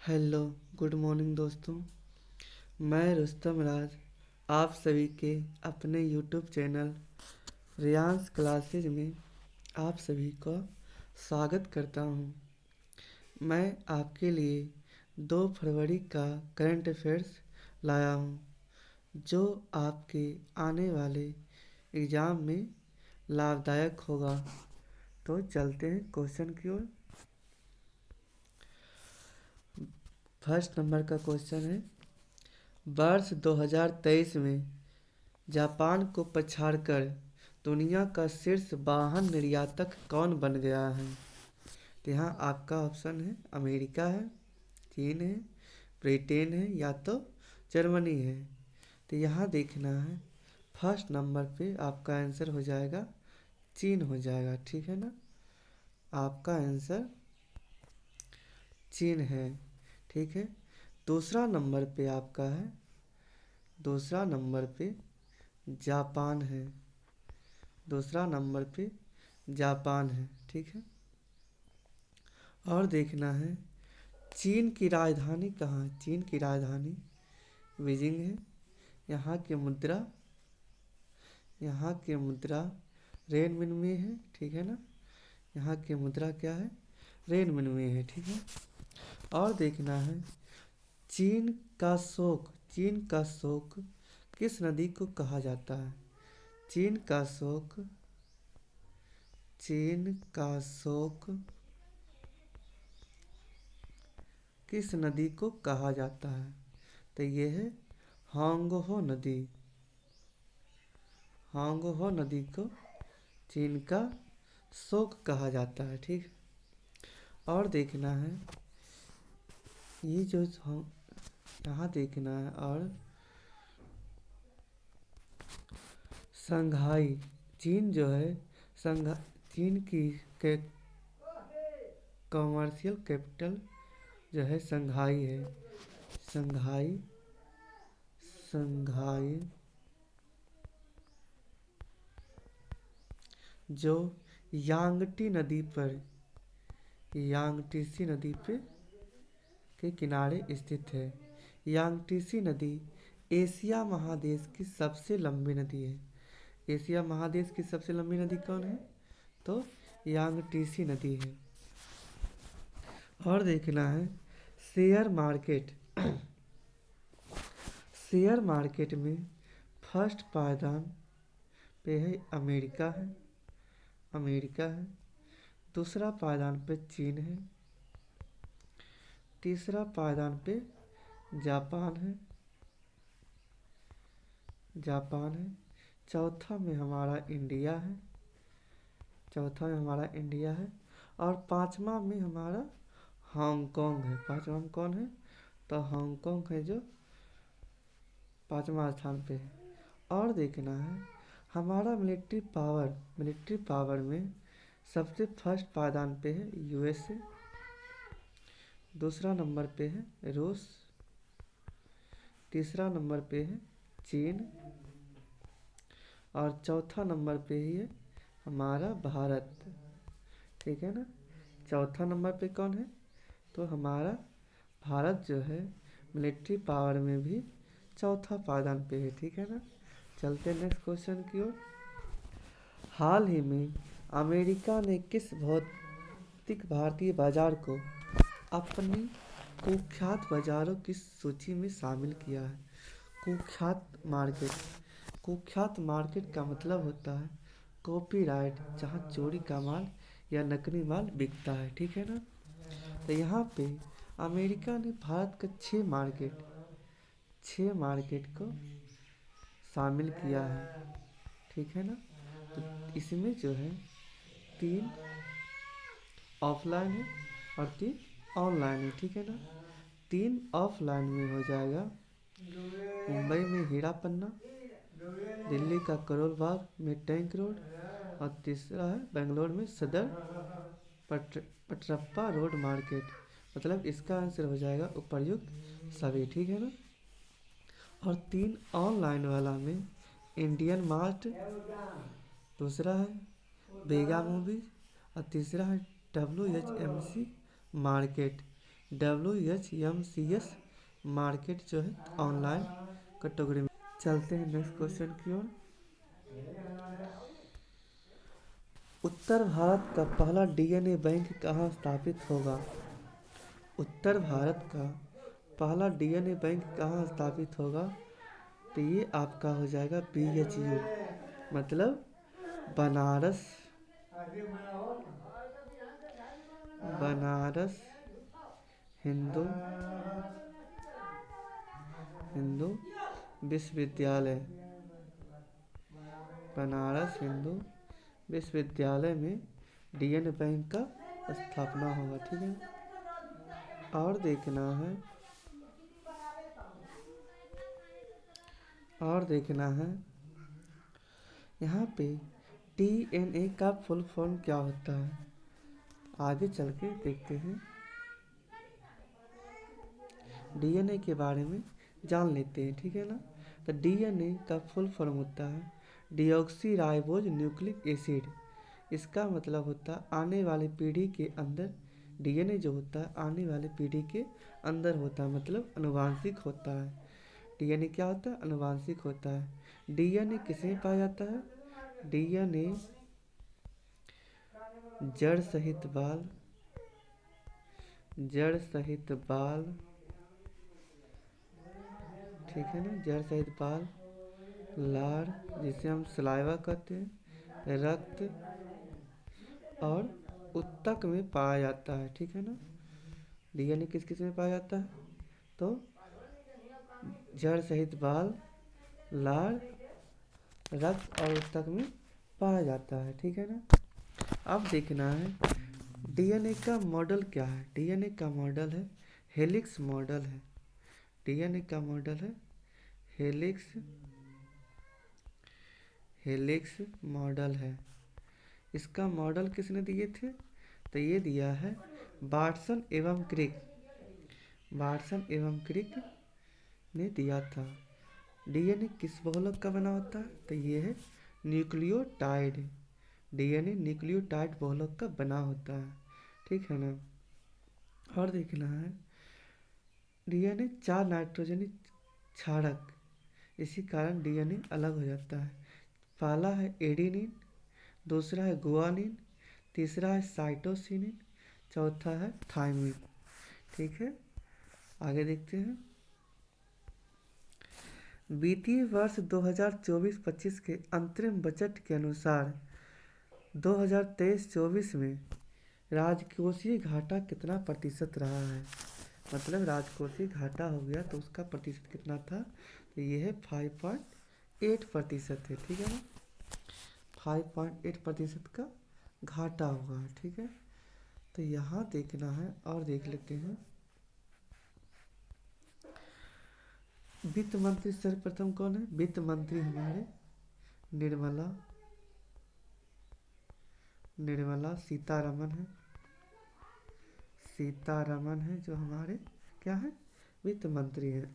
Hello, good morning दोस्तों। मैं रुस्तम राज आप सभी के अपने यूट्यूब चैनल रियांस क्लासेज में आप सभी का स्वागत करता हूँ। मैं आपके लिए 2 फरवरी का करंट अफेयर्स लाया हूँ जो आपके आने वाले एग्ज़ाम में लाभदायक होगा। तो चलते हैं क्वेश्चन की ओर। फर्स्ट नंबर का क्वेश्चन है, वर्ष 2023 में जापान को पछाड़कर दुनिया का शीर्ष वाहन निर्यातक कौन बन गया है? तो यहाँ आपका ऑप्शन है अमेरिका है, चीन है, ब्रिटेन है या तो जर्मनी है। तो यहाँ देखना है फर्स्ट नंबर पे आपका आंसर हो जाएगा चीन हो जाएगा, ठीक है ना। आपका आंसर चीन है, ठीक है। दूसरा नंबर पे आपका है, दूसरा नंबर पे जापान है, दूसरा नंबर पे जापान है, ठीक है। और देखना है चीन की राजधानी कहाँ है? चीन की राजधानी बीजिंग है। यहाँ की मुद्रा रेनमिन में है, ठीक है ना। यहाँ की मुद्रा क्या है? रेनमिन में है, ठीक है। और देखना है चीन का शोक किस नदी को कहा जाता है? चीन का शोक किस नदी को कहा जाता है? तो ये है होंगहो नदी। होंगहो नदी को चीन का शोक कहा जाता है, ठीक। और देखना है ये जो यहाँ देखना है। और संघाई, चीन जो है चीन की कॉमर्शियल कैपिटल जो है संघाई है। संघाई जो यांगटी नदी पे के किनारे स्थित है। यांगटीसी नदी एशिया महादेश की सबसे लंबी नदी है। एशिया महादेश की सबसे लंबी नदी कौन है? तो यांगटीसी नदी है। और देखना है शेयर मार्केट में फर्स्ट पायदान पे है अमेरिका है। दूसरा पायदान पे चीन है। तीसरा पायदान पे जापान है। चौथा में हमारा इंडिया है। और पांचवा में हमारा हांगकांग है। पांचवा में कौन है? तो हांगकांग है जो पांचवा स्थान पे है। और देखना है हमारा मिलिट्री पावर में सबसे फर्स्ट पायदान पे है यूएसए। दूसरा नंबर पे है रूस। तीसरा नंबर पे है चीन। और चौथा नंबर पे ही है हमारा भारत, ठीक है ना। चौथा नंबर पे कौन है? तो हमारा भारत जो है मिलिट्री पावर में भी चौथा पायदान पे है, ठीक है ना। चलते नेक्स्ट क्वेश्चन की ओर। हाल ही में अमेरिका ने किस भौतिक भारतीय बाजार को अपनी कुख्यात बाजारों की सूची में शामिल किया है? कुख्यात मार्केट का मतलब होता है कॉपीराइट, जहाँ चोरी का माल या नकली माल बिकता है, ठीक है ना। तो यहाँ पे अमेरिका ने भारत का 6 मार्केट को शामिल किया है, ठीक है ना। तो इसमें जो है 3 ऑफलाइन है और 3 ऑनलाइन है, ठीक है ना। 3 ऑफलाइन में हो जाएगा मुंबई में हीरा पन्ना, दिल्ली का करोल बाग में टैंक रोड, और तीसरा है बेंगलोर में सदर पटरप्पा रोड मार्केट। मतलब इसका आंसर हो जाएगा उपर्युक्त सभी, ठीक है ना। और 3 ऑनलाइन वाला में इंडियन मार्ट, दूसरा है बेगा मूवीज और तीसरा है WHMC मार्केट। WHMCS मार्केट जो है ऑनलाइन कैटेगरी में। चलते हैं नेक्स्ट क्वेश्चन की ओर। उत्तर भारत का पहला डीएनए बैंक कहाँ स्थापित होगा? उत्तर भारत का पहला डीएनए बैंक कहाँ स्थापित होगा? तो ये आपका हो जाएगा BHU, मतलब बनारस हिंदू हिंदू विश्वविद्यालय, बनारस हिंदू विश्वविद्यालय में डीएनए बैंक का स्थापना होगा। ठीक है, और देखना है यहाँ पे डीएनए का फुल फॉर्म क्या होता है। आगे चल के देखते हैं, डीएनए के बारे में जान लेते हैं। ठीक है ना, तो डीएनए का फुल फॉर्म होता है डीऑक्सी राइबोज न्यूक्लिक एसिड। इसका मतलब होता है आने वाली पीढ़ी के अंदर डीएनए जो होता है आने वाली पीढ़ी के अंदर होता है, मतलब अनुवांशिक होता है। डीएनए क्या होता है? अनुवांशिक होता है। डीएनए किसमें पाया जाता है? डीएनए जड़ सहित बाल, ठीक है ना, जड़ सहित बाल, लार जिसे हम सलाइवा कहते हैं, रक्त और उत्तक में पाया जाता है। ठीक है ना, डीएनए किस किस में पाया जाता है? तो जड़ सहित बाल, लार, रक्त और उत्तक में पाया जाता है। ठीक है ना, अब देखना है डीएनए का मॉडल क्या है। डीएनए का मॉडल है हेलिक्स मॉडल है। डीएनए का मॉडल है हेलिक्स मॉडल है। इसका मॉडल किसने दिए थे? तो ये दिया है वाटसन एवं क्रिक ने दिया था। डीएनए किस बहुलक का बना होता है? तो ये है न्यूक्लियोटाइड। डीएनए न्यूक्लियोटाइड बहुलक का बना होता है। ठीक है ना, और देखना है डीएनए 4 नाइट्रोजनी क्षारक, इसी कारण डीएनए अलग हो जाता है। पहला है एडेनिन, दूसरा है गुआनिन, तीसरा है साइटोसिनिन, चौथा है थाइमिन। ठीक है, आगे देखते हैं। वित्तीय वर्ष 2024-25 के अंतरिम बजट के अनुसार 2023-24 में राजकोषीय घाटा कितना प्रतिशत रहा है? मतलब राजकोषीय घाटा हो गया तो उसका प्रतिशत कितना था? तो ये है 5.8% है। ठीक है ना, 5.8% का घाटा हुआ है। ठीक है, तो यहाँ देखना है और देख लेते हैं। वित्त मंत्री सर्वप्रथम कौन है? वित्त मंत्री हमारे निर्मला सीतारमन है जो हमारे क्या है? वित्त मंत्री है।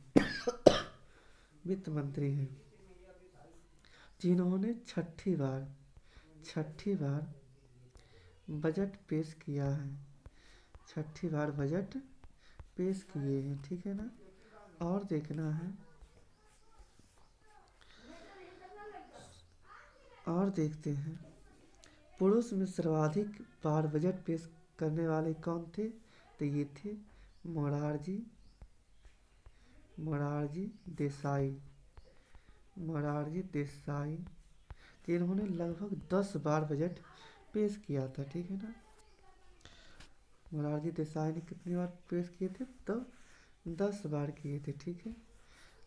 वित्त मंत्री है जिन्होंने छठी बार बजट पेश किया है। छठी बार बजट पेश किए हैं। ठीक है ना, और देखना है और देखते हैं पुरुष में सर्वाधिक बार बजट पेश करने वाले कौन थे? तो ये थे मोरारजी देसाई, जिन्होंने लगभग 10 बार बजट पेश किया था। ठीक है ना, मोरारजी देसाई ने कितनी बार पेश किए थे? तो 10 बार किए थे। ठीक है,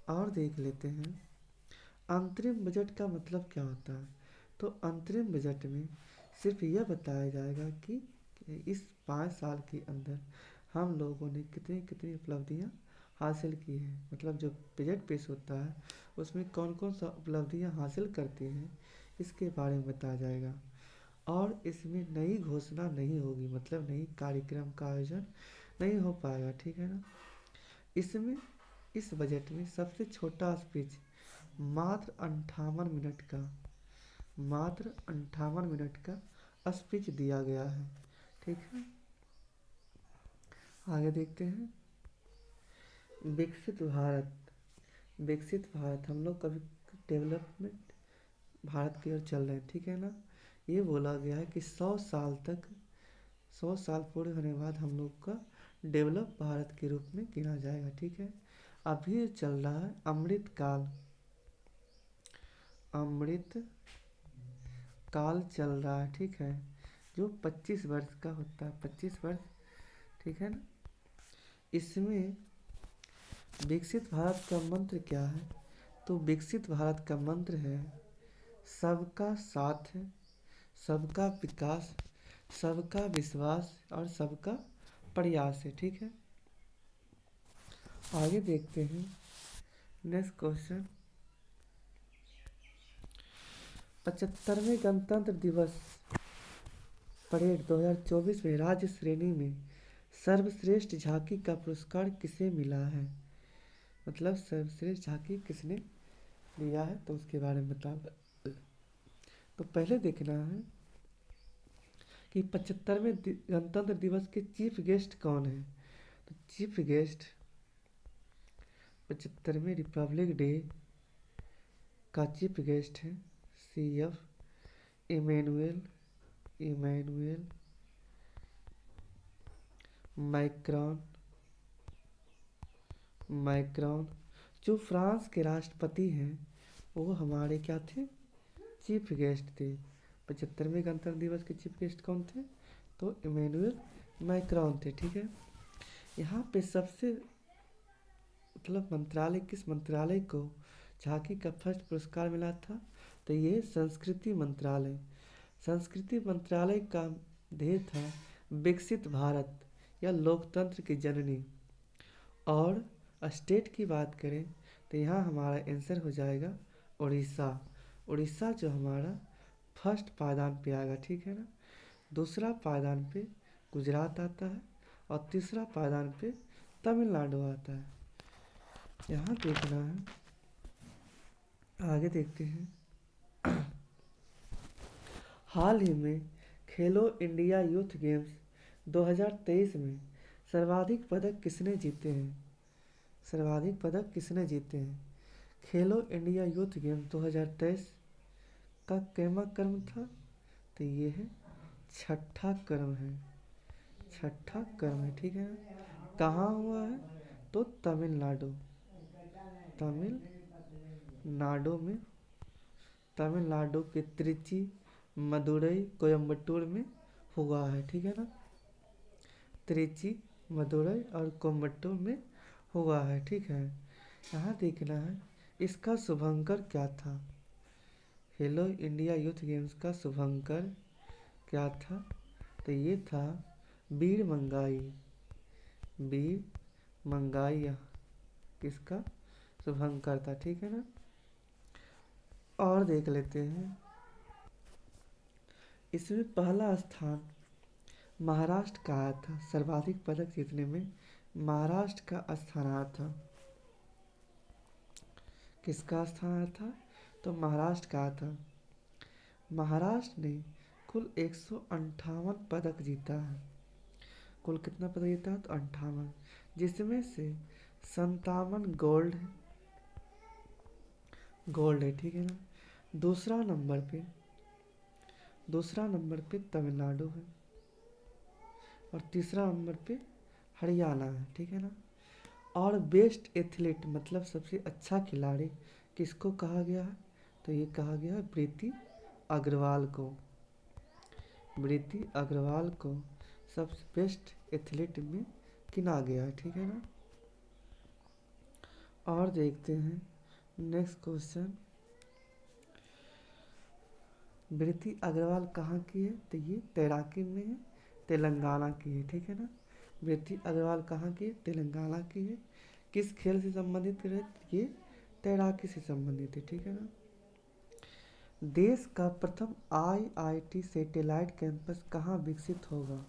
और देख लेते हैं अंतरिम बजट का मतलब क्या होता है। तो अंतरिम बजट में सिर्फ यह बताया जाएगा कि इस 5 साल के अंदर हम लोगों ने कितनी कितनी उपलब्धियां हासिल की हैं। मतलब जो बजट पेश होता है उसमें कौन कौन सा उपलब्धियां हासिल करते हैं इसके बारे में बताया जाएगा। और इसमें नई घोषणा नहीं होगी, मतलब नई कार्यक्रम का आयोजन नहीं हो पाएगा। ठीक है ना, इसमें इस बजट में सबसे छोटा स्पीच मात्र 58 मिनट का स्पीच दिया गया है। ठीक है, आगे देखते हैं। विकसित भारत। विकसित भारत, हम लोग कभी डेवलपमेंट भारत की ओर चल रहे हैं, ठीक है ना। ये बोला गया है कि 100 साल पूरे होने के बाद हम लोग का डेवलप भारत के रूप में गिना जाएगा, ठीक है। अभी चल रहा है अमृत काल। अमृत काल चल रहा है, ठीक है, जो 25 वर्ष का होता है, 25 वर्ष, ठीक है ना। इसमें विकसित भारत का मंत्र क्या है? तो विकसित भारत का मंत्र है सबका साथ, सबका विकास, सबका विश्वास और सबका प्रयास है, ठीक है। आगे देखते हैं। Next question. 75वें गणतंत्र दिवस परेड 2024 में राज्य श्रेणी में सर्वश्रेष्ठ झांकी का पुरस्कार किसे मिला है? मतलब सर्वश्रेष्ठ झांकी किसने लिया है, तो उसके बारे में बता। तो पहले देखना है कि 75वें गणतंत्र दिवस के चीफ गेस्ट कौन है। तो चीफ गेस्ट 75वें रिपब्लिक डे का चीफ गेस्ट है CF इमैनुअल मैक्रॉन। जो फ्रांस के राष्ट्रपति हैं वो हमारे क्या थे? चीफ गेस्ट थे। 75वें गणतंत्र दिवस के चीफ गेस्ट कौन थे? तो इमैनुअल मैक्रॉन थे, ठीक है। यहाँ पे सबसे मतलब मंत्रालय, किस मंत्रालय को झांकी का फर्स्ट पुरस्कार मिला था? तो ये संस्कृति मंत्रालय। संस्कृति मंत्रालय का ध्येय था विकसित भारत या लोकतंत्र की जननी। और स्टेट की बात करें तो यहाँ हमारा आंसर हो जाएगा उड़ीसा। उड़ीसा जो हमारा फर्स्ट पायदान पे आएगा, ठीक है ना। दूसरा पायदान पे गुजरात आता है और तीसरा पायदान पे तमिलनाडु आता है। यहाँ देखना है, आगे देखते हैं। हाल ही में खेलो इंडिया यूथ गेम्स 2023 में सर्वाधिक पदक किसने जीते हैं? सर्वाधिक पदक किसने जीते हैं? खेलो इंडिया यूथ गेम्स 2023 का कैमा क्रम था? तो ये है छठा क्रम है, छठा क्रम है, ठीक है ना। कहाँ हुआ है? तो तमिलनाडु, तमिलनाडु में, तमिलनाडु के त्रिची, मदुरई, कोयम्बटूर में हुआ है, ठीक है ना। त्रिची, मदुरई और कोयम्बटूर में हुआ है, ठीक है। यहाँ देखना है इसका शुभंकर क्या था। खेलो इंडिया यूथ गेम्स का शुभंकर क्या था? तो ये था वीर मंगाई। वीर मंगाई किसका शुभंकर था, ठीक है ना। और देख लेते हैं। इसमें पहला स्थान महाराष्ट्र का आया था, सर्वाधिक पदक जीतने में महाराष्ट्र का स्थान आया था। किसका स्थान आया था? तो महाराष्ट्र का आया था। महाराष्ट्र ने कुल 158 पदक जीता है। कुल कितना पदक जीता है? तो 58, जिसमें से 57 गोल्ड है, ठीक है ना। दूसरा नंबर पे तमिलनाडु है और तीसरा नंबर पे हरियाणा है, ठीक है ना। और बेस्ट एथलीट मतलब सबसे अच्छा खिलाड़ी किसको कहा गया है? तो ये कहा गया है प्रीति अग्रवाल को। प्रीति अग्रवाल को सबसे बेस्ट एथलीट में गिना गया है, ठीक है ना। और देखते हैं नेक्स्ट क्वेश्चन। प्रीति अग्रवाल कहाँ की है? तो ये तैराकी में है, तेलंगाना की है, ठीक है ना। प्रीति अग्रवाल कहाँ की है? तेलंगाना की है। किस खेल से संबंधित है? ये तैराकी से संबंधित है, ठीक है ना। देश का प्रथम IIT सैटेलाइट कैंपस कहाँ विकसित होगा?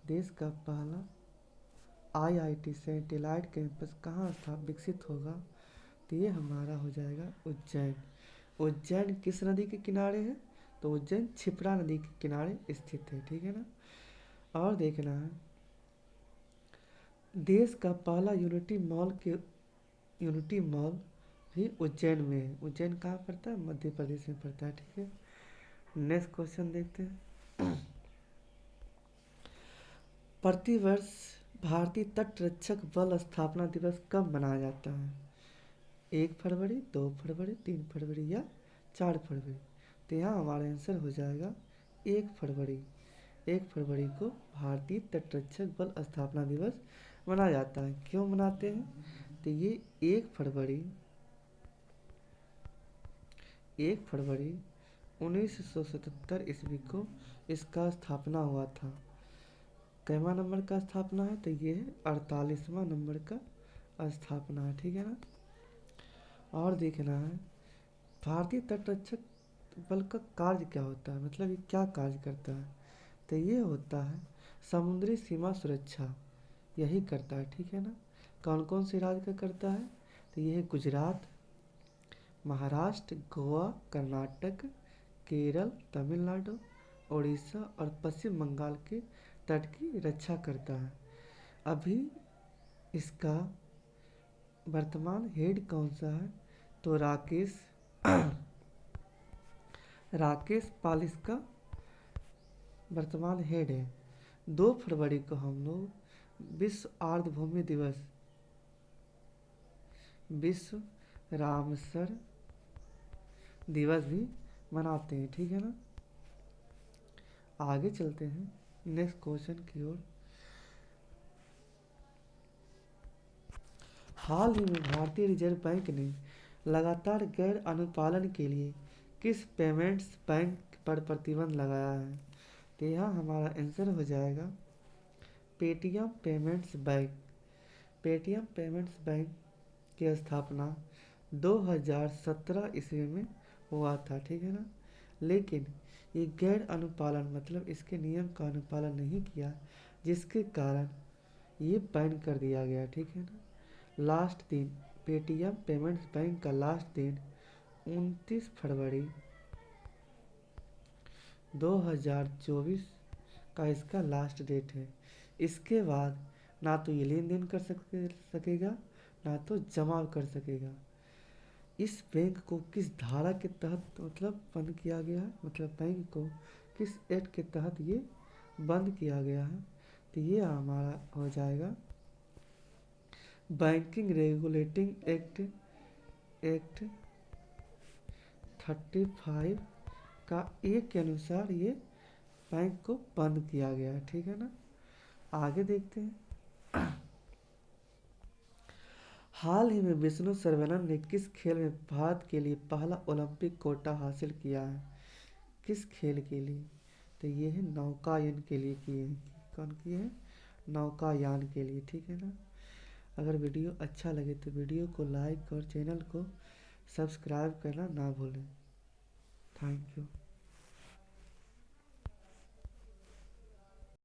देश का पहला IIT सैटेलाइट कैंपस कहाँ विकसित होगा? तो ये हमारा हो जाएगा उज्जैन। उज्जैन किस नदी के किनारे है? तो उज्जैन क्षिप्रा नदी के किनारे स्थित है, ठीक है ना। और देखना है देश का पहला यूनिटी मॉल भी उज्जैन में है। उज्जैन कहाँ पड़ता है? मध्य प्रदेश में पड़ता है। ठीक है, नेक्स्ट क्वेश्चन देखते हैं। प्रतिवर्ष भारतीय तट रक्षक बल स्थापना दिवस कब मनाया जाता है? 1 फरवरी, 2 फरवरी, 3 फरवरी या 4 फरवरी? तो यहाँ हमारा आंसर हो जाएगा 1 फरवरी। 1 फरवरी को भारतीय तटरक्षक बल स्थापना दिवस मनाया जाता है। क्यों मनाते हैं? तो ये 1 फरवरी 1977 ईस्वी को इसका स्थापना हुआ था। कैवा नंबर का स्थापना है? तो ये है 48वां नंबर का स्थापना है। ठीक है ना। और देखना है भारतीय तटरक्षक बल का कार्य क्या होता है, मतलब ये क्या कार्य करता है? तो ये होता है समुद्री सीमा सुरक्षा, यही करता है। ठीक है ना। कौन कौन से राज्य का करता है? तो ये है गुजरात, महाराष्ट्र, गोवा, कर्नाटक, केरल, तमिलनाडु, उड़ीसा और पश्चिम बंगाल के तट की रक्षा करता है। अभी इसका वर्तमान हेड कौन सा है? तो राकेश पाल इसका वर्तमान हेड है। 2 फरवरी को हम लोग विश्व आर्द्रभूमि दिवस, विश्व रामसर दिवस भी मनाते हैं। ठीक है ना। आगे चलते हैं नेक्स्ट क्वेश्चन की ओर। हाल ही में भारतीय रिजर्व बैंक ने लगातार गैर अनुपालन के लिए किस पेमेंट्स बैंक पर प्रतिबंध लगाया है? तो यहाँ हमारा आंसर हो जाएगा Paytm payments bank. Paytm payments bank की स्थापना 2017 ईस्वी में हुआ था। ठीक है ना। लेकिन ये गैर अनुपालन मतलब इसके नियम का अनुपालन नहीं किया, जिसके कारण ये बैन कर दिया गया। ठीक है ना। लास्ट दिन पेटीएम पेमेंट्स बैंक का लास्ट दिन 29 फरवरी 2024 का इसका लास्ट डेट है। इसके बाद ना तो ये लेन देन कर सकेगा, ना तो जमा कर सकेगा। इस बैंक को किस धारा के तहत मतलब बंद किया गया है, मतलब बैंक को किस एक्ट के तहत ये बंद किया गया है? तो ये हमारा हो जाएगा बैंकिंग रेगुलेटिंग एक्ट 35 का एक के अनुसार ये बैंक को बंद किया गया है। ठीक है ना। आगे देखते हैं। हाल ही में विष्णु सर्वनन ने किस खेल में भारत के लिए पहला ओलंपिक कोटा हासिल किया है? किस खेल के लिए? तो ये है नौकायन के लिए किए हैं। कौन किए हैं? नौकायान के लिए। ठीक है ना। अगर वीडियो अच्छा लगे तो वीडियो को लाइक और चैनल को सब्सक्राइब करना ना भूलें। Thank you.